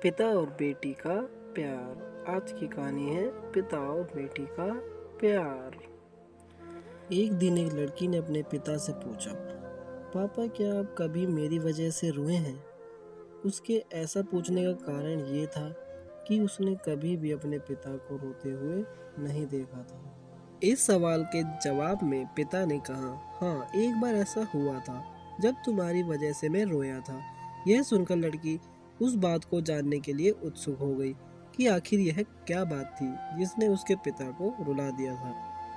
पिता और बेटी का प्यार। आज की कहानी है पिता और बेटी का प्यार। एक दिन एक लड़की ने अपने पिता से पूछा, पापा क्या आप कभी मेरी वजह से रोए हैं? उसके ऐसा पूछने का कारण ये था कि उसने कभी भी अपने पिता को रोते हुए नहीं देखा था। इस सवाल के जवाब में पिता ने कहा, हाँ, एक बार ऐसा हुआ था जब तुम्हारी वजह से मैं रोया था। यह सुनकर लड़की उस बात को जानने के लिए उत्सुक हो गई कि आखिर यह क्या बात थी जिसने उसके पिता को रुला दिया था।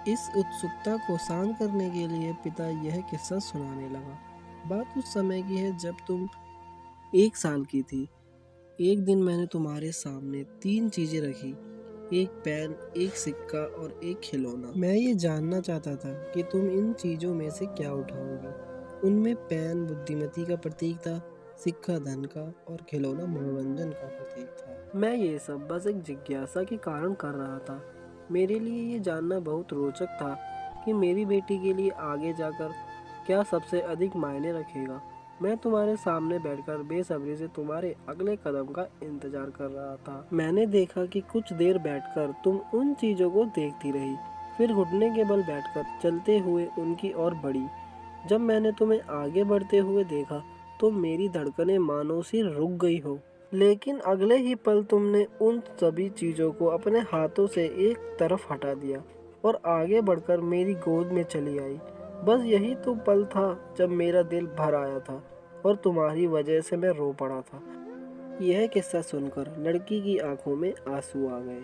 इस उत्सुकता को शांत करने के लिए पिता यह किस्सा सुनाने लगा। बात उस समय की है जब तुम 1 साल की थी। एक दिन मैंने तुम्हारे सामने 3 चीजें रखी, एक पेन, एक सिक्का और एक खिलौना। मैं ये जानना चाहता था कि तुम इन चीजों में से क्या उठाओगे। उनमें पेन बुद्धिमती का प्रतीक था, सिक्का धन का और खिलौना मनोरंजन का प्रतीक था। मैं ये सब बस एक जिज्ञासा के कारण कर रहा था। मेरे लिए ये जानना बहुत रोचक था कि मेरी बेटी के लिए आगे जाकर क्या सबसे अधिक मायने रखेगा। मैं तुम्हारे सामने बैठकर बेसब्री से तुम्हारे अगले कदम का इंतजार कर रहा था। मैंने देखा कि कुछ देर बैठकर तुम उन चीजों को देखती रही, फिर घुटने के बल बैठकर चलते हुए उनकी ओर बढ़ी। जब मैंने तुम्हें आगे बढ़ते हुए देखा तो मेरी धड़कनें मानो सी रुक गई हो। लेकिन अगले ही पल तुमने उन सभी चीजों को अपने हाथों से एक तरफ हटा दिया और आगे बढ़कर मेरी गोद में चली आई। बस यही तो पल था जब मेरा दिल भर आया था और तुम्हारी वजह से मैं रो पड़ा था। यह किस्सा सुनकर लड़की की आंखों में आंसू आ गए।